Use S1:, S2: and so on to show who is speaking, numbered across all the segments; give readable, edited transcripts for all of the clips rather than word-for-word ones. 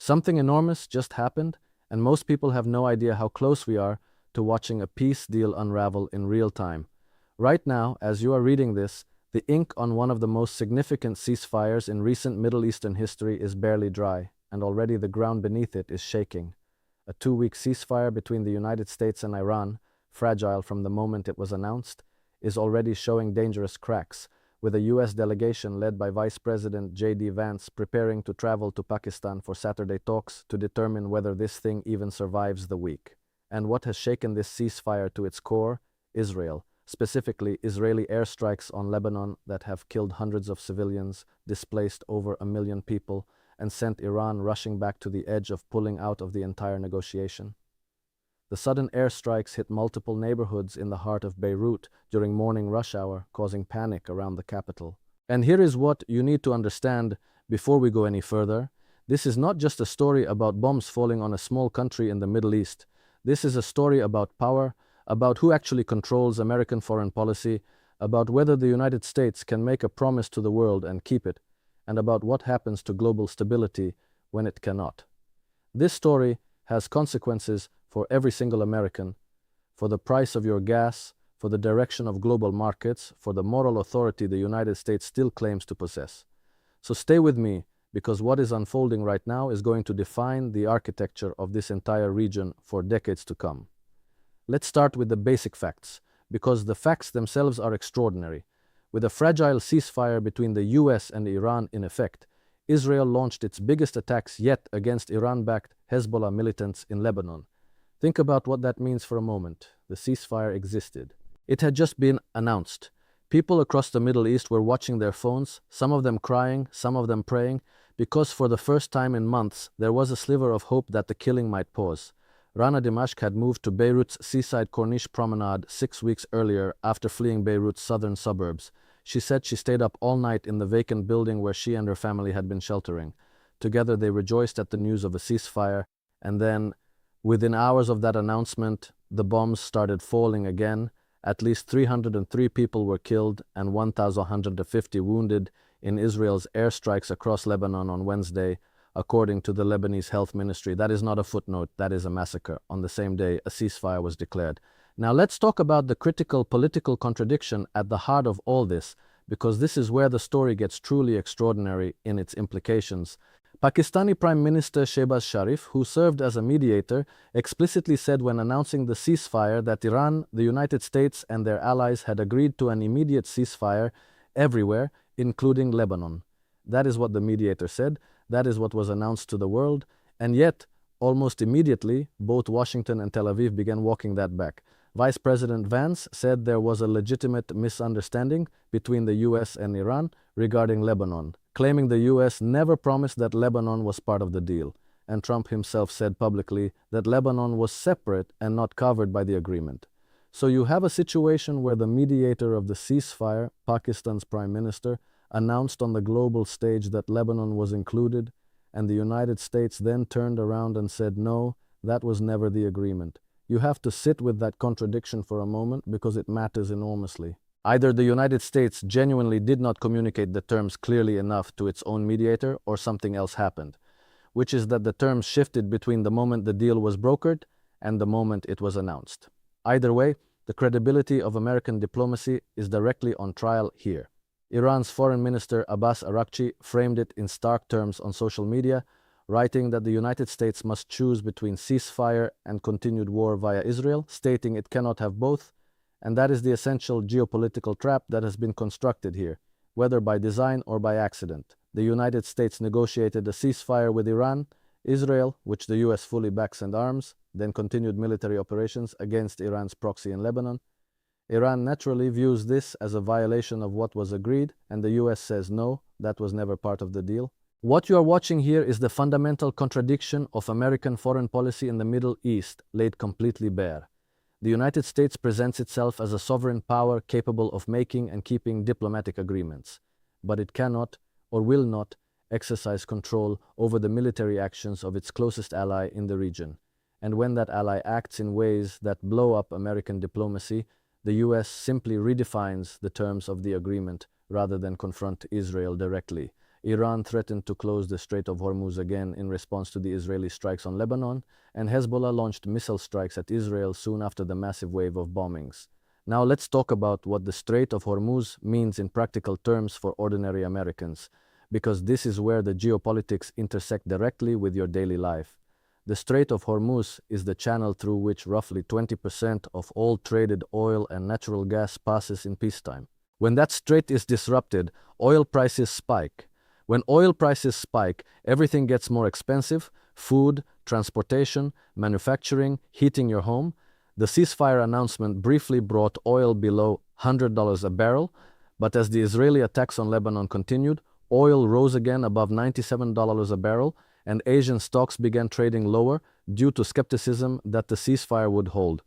S1: Something enormous just happened, and most people have no idea how close we are to watching a peace deal unravel in real time. Right now, as you are reading this, the ink on one of the most significant ceasefires in recent Middle Eastern history is barely dry, and already the ground beneath it is shaking. A 2-week ceasefire between the United States and Iran, fragile from the moment it was announced, is already showing dangerous cracks, with a U.S. delegation led by Vice President J.D. Vance preparing to travel to Pakistan for Saturday talks to determine whether this thing even survives the week. And what has shaken this ceasefire to its core? Israel, specifically Israeli airstrikes on Lebanon that have killed hundreds of civilians, displaced over 1 million people, and sent Iran rushing back to the edge of pulling out of the entire negotiation. The sudden airstrikes hit multiple neighborhoods in the heart of Beirut during morning rush hour, causing panic around the capital. And here is what you need to understand before we go any further. This is not just a story about bombs falling on a small country in the Middle East. This is a story about power, about who actually controls American foreign policy, about whether the United States can make a promise to the world and keep it, and about what happens to global stability when it cannot. This story has consequences for every single American, for the price of your gas, for the direction of global markets, for the moral authority the United States still claims to possess. So stay with me, because what is unfolding right now is going to define the architecture of this entire region for decades to come. Let's start with the basic facts, because the facts themselves are extraordinary. With a fragile ceasefire between the US and Iran in effect, Israel launched its biggest attacks yet against Iran-backed Hezbollah militants in Lebanon. Think about what that means for a moment. The ceasefire existed. It had just been announced. People across the Middle East were watching their phones, some of them crying, some of them praying, because for the first time in months there was a sliver of hope that the killing might pause. Rana Dimashq had moved to Beirut's seaside Corniche promenade 6 weeks earlier after fleeing Beirut's southern suburbs. She said she stayed up all night in the vacant building where she and her family had been sheltering. Together they rejoiced at the news of a ceasefire, and then, within hours of that announcement, the bombs started falling again. At least 303 people were killed and 1,150 wounded in Israel's airstrikes across Lebanon on Wednesday, according to the Lebanese Health Ministry. That is not a footnote, that is a massacre. On the same day, a ceasefire was declared. Now let's talk about the critical political contradiction at the heart of all this, because this is where the story gets truly extraordinary in its implications. Pakistani Prime Minister Shehbaz Sharif, who served as a mediator, explicitly said when announcing the ceasefire that Iran, the United States, and their allies had agreed to an immediate ceasefire everywhere, including Lebanon. That is what the mediator said, that is what was announced to the world, and yet, almost immediately, both Washington and Tel Aviv began walking that back. Vice President Vance said there was a legitimate misunderstanding between the US and Iran regarding Lebanon, claiming the US never promised that Lebanon was part of the deal, and Trump himself said publicly that Lebanon was separate and not covered by the agreement. So you have a situation where the mediator of the ceasefire, Pakistan's Prime Minister, announced on the global stage that Lebanon was included, and the United States then turned around and said, no, that was never the agreement. You have to sit with that contradiction for a moment because it matters enormously. Either the United States genuinely did not communicate the terms clearly enough to its own mediator, or something else happened, which is that the terms shifted between the moment the deal was brokered and the moment it was announced. Either way, the credibility of American diplomacy is directly on trial here. Iran's Foreign Minister Abbas Araghchi framed it in stark terms on social media, writing that the United States must choose between ceasefire and continued war via Israel, stating it cannot have both, and that is the essential geopolitical trap that has been constructed here, whether by design or by accident. The United States negotiated a ceasefire with Iran. Israel, which the US fully backs and arms, then continued military operations against Iran's proxy in Lebanon. Iran naturally views this as a violation of what was agreed, and the US says no, that was never part of the deal. What you are watching here is the fundamental contradiction of American foreign policy in the Middle East laid completely bare. The United States presents itself as a sovereign power capable of making and keeping diplomatic agreements, but it cannot or will not exercise control over the military actions of its closest ally in the region. And when that ally acts in ways that blow up American diplomacy, the US simply redefines the terms of the agreement rather than confront Israel directly. Iran threatened to close the Strait of Hormuz again in response to the Israeli strikes on Lebanon, and Hezbollah launched missile strikes at Israel soon after the massive wave of bombings. Now let's talk about what the Strait of Hormuz means in practical terms for ordinary Americans, because this is where the geopolitics intersect directly with your daily life. The Strait of Hormuz is the channel through which roughly 20% of all traded oil and natural gas passes in peacetime. When that strait is disrupted, oil prices spike. When oil prices spike, everything gets more expensive: food, transportation, manufacturing, heating your home. The ceasefire announcement briefly brought oil below $100 a barrel, but as the Israeli attacks on Lebanon continued, oil rose again above $97 a barrel, and Asian stocks began trading lower due to skepticism that the ceasefire would hold.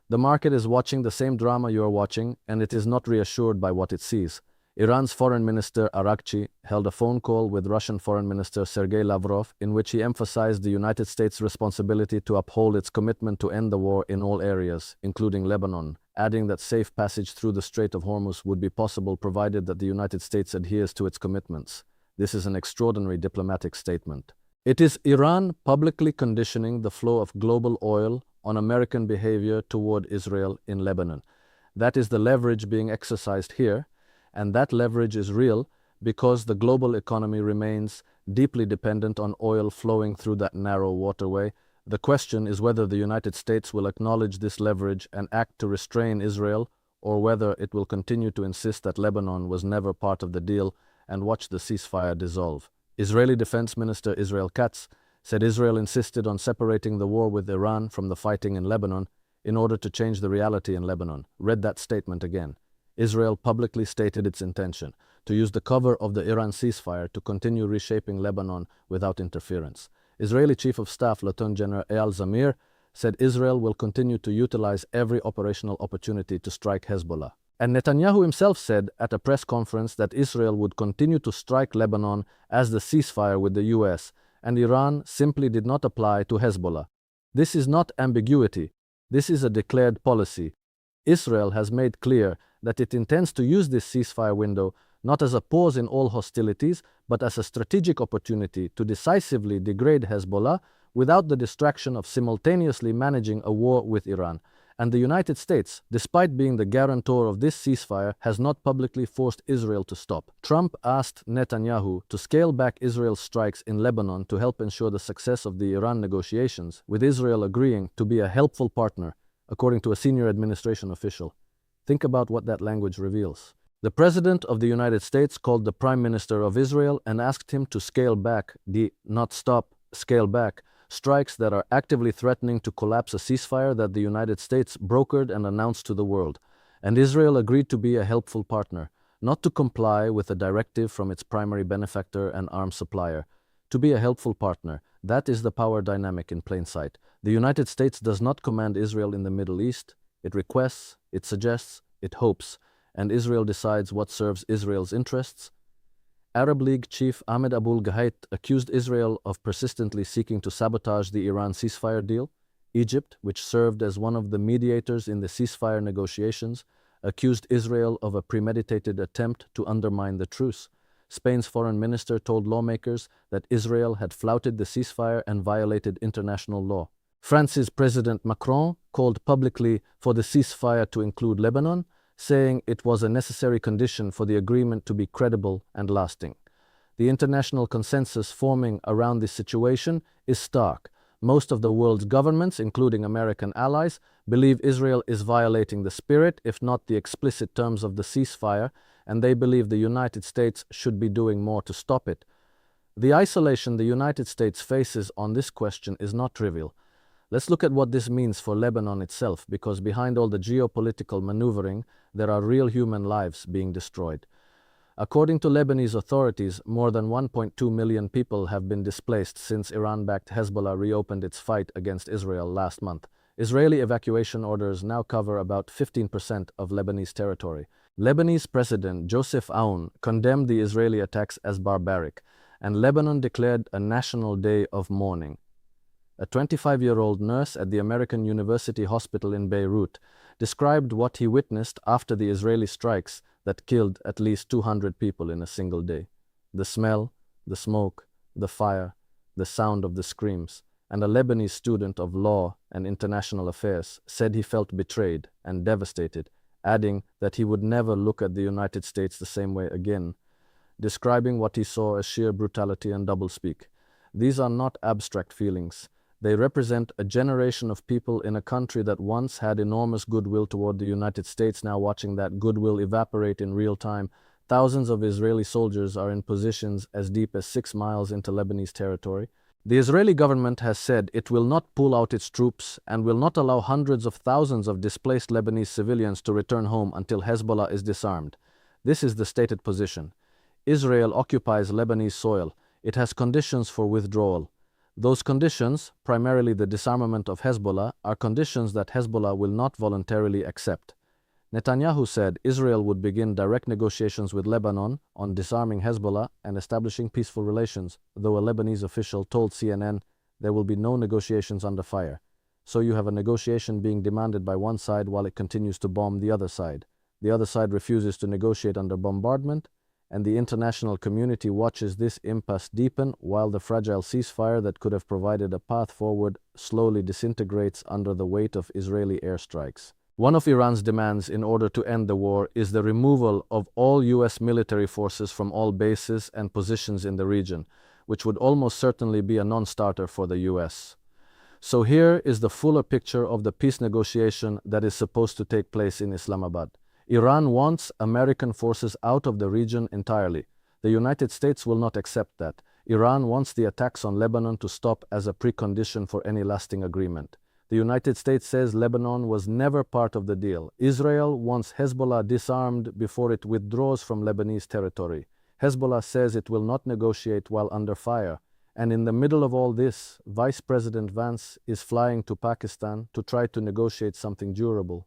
S1: The market is watching the same drama you are watching, and it is not reassured by what it sees. Iran's Foreign Minister Arakchi held a phone call with Russian Foreign Minister Sergei Lavrov in which he emphasized the United States' responsibility to uphold its commitment to end the war in all areas, including Lebanon, adding that safe passage through the Strait of Hormuz would be possible provided that the United States adheres to its commitments. This is an extraordinary diplomatic statement. It is Iran publicly conditioning the flow of global oil on American behavior toward Israel in Lebanon. That is the leverage being exercised here, and that leverage is real because the global economy remains deeply dependent on oil flowing through that narrow waterway. The question is whether the United States will acknowledge this leverage and act to restrain Israel, or whether it will continue to insist that Lebanon was never part of the deal and watch the ceasefire dissolve. Israeli Defense Minister Israel Katz said Israel insisted on separating the war with Iran from the fighting in Lebanon in order to change the reality in Lebanon. Read that statement again. Israel publicly stated its intention to use the cover of the Iran ceasefire to continue reshaping Lebanon without interference. Israeli Chief of Staff Lieutenant General Eyal Zamir said Israel will continue to utilize every operational opportunity to strike Hezbollah. And Netanyahu himself said at a press conference that Israel would continue to strike Lebanon as the ceasefire with the US, and Iran simply did not apply to Hezbollah. This is not ambiguity. This is a declared policy. Israel has made clear that it intends to use this ceasefire window not as a pause in all hostilities, but as a strategic opportunity to decisively degrade Hezbollah without the distraction of simultaneously managing a war with Iran. And the United States, despite being the guarantor of this ceasefire, has not publicly forced Israel to stop. Trump asked Netanyahu to scale back Israel's strikes in Lebanon to help ensure the success of the Iran negotiations, with Israel agreeing to be a helpful partner, according to a senior administration official. Think about what that language reveals. The President of the United States called the Prime Minister of Israel and asked him to scale back not stop, scale back, strikes that are actively threatening to collapse a ceasefire that the United States brokered and announced to the world. And Israel agreed to be a helpful partner, not to comply with a directive from its primary benefactor and arms supplier. To be a helpful partner, that is the power dynamic in plain sight. The United States does not command Israel in the Middle East. It requests, it suggests, it hopes, and Israel decides what serves Israel's interests. Arab League chief Ahmed Abul-Gheit accused Israel of persistently seeking to sabotage the Iran ceasefire deal. Egypt, which served as one of the mediators in the ceasefire negotiations, accused Israel of a premeditated attempt to undermine the truce. Spain's foreign minister told lawmakers that Israel had flouted the ceasefire and violated international law. France's President Macron called publicly for the ceasefire to include Lebanon, saying it was a necessary condition for the agreement to be credible and lasting. The international consensus forming around this situation is stark. Most of the world's governments, including American allies, believe Israel is violating the spirit, if not the explicit terms of the ceasefire, and they believe the United States should be doing more to stop it. The isolation the United States faces on this question is not trivial. Let's look at what this means for Lebanon itself, because behind all the geopolitical maneuvering, there are real human lives being destroyed. According to Lebanese authorities, more than 1.2 million people have been displaced since Iran-backed Hezbollah reopened its fight against Israel last month. Israeli evacuation orders now cover about 15% of Lebanese territory. Lebanese President Joseph Aoun condemned the Israeli attacks as barbaric, and Lebanon declared a national day of mourning. A 25-year-old nurse at the American University Hospital in Beirut described what he witnessed after the Israeli strikes that killed at least 200 people in a single day. The smell, the smoke, the fire, the sound of the screams, and a Lebanese student of law and international affairs said he felt betrayed and devastated, adding that he would never look at the United States the same way again, describing what he saw as sheer brutality and doublespeak. These are not abstract feelings. They represent a generation of people in a country that once had enormous goodwill toward the United States, now watching that goodwill evaporate in real time. Thousands of Israeli soldiers are in positions as deep as 6 miles into Lebanese territory. The Israeli government has said it will not pull out its troops and will not allow hundreds of thousands of displaced Lebanese civilians to return home until Hezbollah is disarmed. This is the stated position. Israel occupies Lebanese soil. It has conditions for withdrawal. Those conditions, primarily the disarmament of Hezbollah, are conditions that Hezbollah will not voluntarily accept. Netanyahu said Israel would begin direct negotiations with Lebanon on disarming Hezbollah and establishing peaceful relations, though a Lebanese official told CNN there will be no negotiations under fire. So you have a negotiation being demanded by one side while it continues to bomb the other side. The other side refuses to negotiate under bombardment, and the international community watches this impasse deepen while the fragile ceasefire that could have provided a path forward slowly disintegrates under the weight of Israeli airstrikes. One of Iran's demands in order to end the war is the removal of all U.S. military forces from all bases and positions in the region, which would almost certainly be a non-starter for the U.S. So here is the fuller picture of the peace negotiation that is supposed to take place in Islamabad. Iran wants American forces out of the region entirely. The United States will not accept that. Iran wants the attacks on Lebanon to stop as a precondition for any lasting agreement. The United States says Lebanon was never part of the deal. Israel wants Hezbollah disarmed before it withdraws from Lebanese territory. Hezbollah says it will not negotiate while under fire. And in the middle of all this, Vice President Vance is flying to Pakistan to try to negotiate something durable.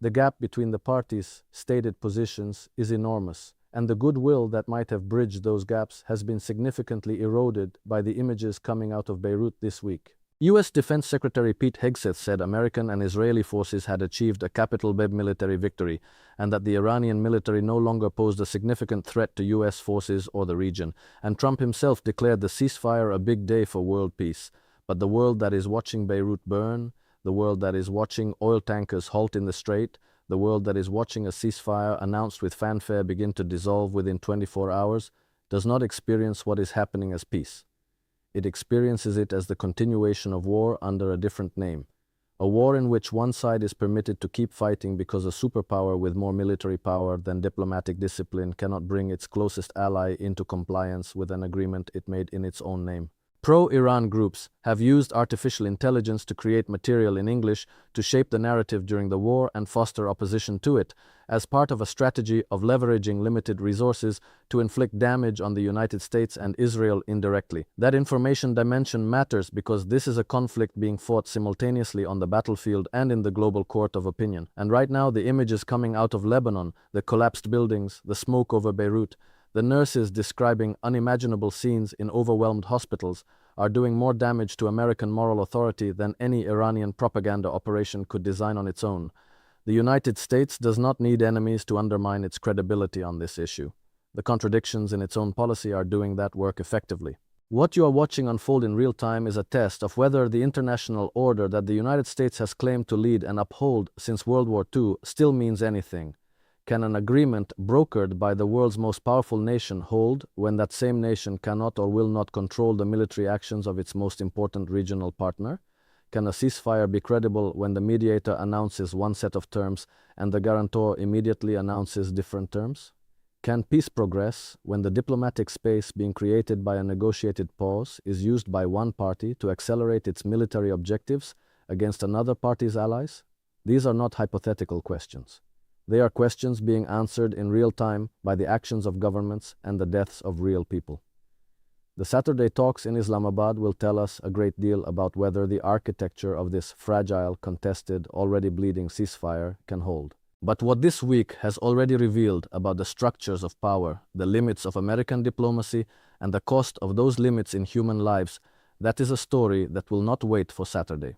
S1: The gap between the parties' stated positions is enormous, and the goodwill that might have bridged those gaps has been significantly eroded by the images coming out of Beirut this week. U.S. Defense Secretary Pete Hegseth said American and Israeli forces had achieved a capital B military victory and that the Iranian military no longer posed a significant threat to U.S. forces or the region, and Trump himself declared the ceasefire a big day for world peace. But the world that is watching Beirut burn, the world that is watching oil tankers halt in the strait, the world that is watching a ceasefire announced with fanfare begin to dissolve within 24 hours, does not experience what is happening as peace. It experiences it as the continuation of war under a different name. A war in which one side is permitted to keep fighting because a superpower with more military power than diplomatic discipline cannot bring its closest ally into compliance with an agreement it made in its own name. Pro-Iran groups have used artificial intelligence to create material in English to shape the narrative during the war and foster opposition to it, as part of a strategy of leveraging limited resources to inflict damage on the United States and Israel indirectly. That information dimension matters because this is a conflict being fought simultaneously on the battlefield and in the global court of opinion. And right now, the images coming out of Lebanon, the collapsed buildings, the smoke over Beirut, the nurses describing unimaginable scenes in overwhelmed hospitals are doing more damage to American moral authority than any Iranian propaganda operation could design on its own. The United States does not need enemies to undermine its credibility on this issue. The contradictions in its own policy are doing that work effectively. What you are watching unfold in real time is a test of whether the international order that the United States has claimed to lead and uphold since World War II still means anything. Can an agreement brokered by the world's most powerful nation hold when that same nation cannot or will not control the military actions of its most important regional partner? Can a ceasefire be credible when the mediator announces one set of terms and the guarantor immediately announces different terms? Can peace progress when the diplomatic space being created by a negotiated pause is used by one party to accelerate its military objectives against another party's allies? These are not hypothetical questions. They are questions being answered in real time by the actions of governments and the deaths of real people. The Saturday talks in Islamabad will tell us a great deal about whether the architecture of this fragile, contested, already bleeding ceasefire can hold. But what this week has already revealed about the structures of power, the limits of American diplomacy, and the cost of those limits in human lives, that is a story that will not wait for Saturday.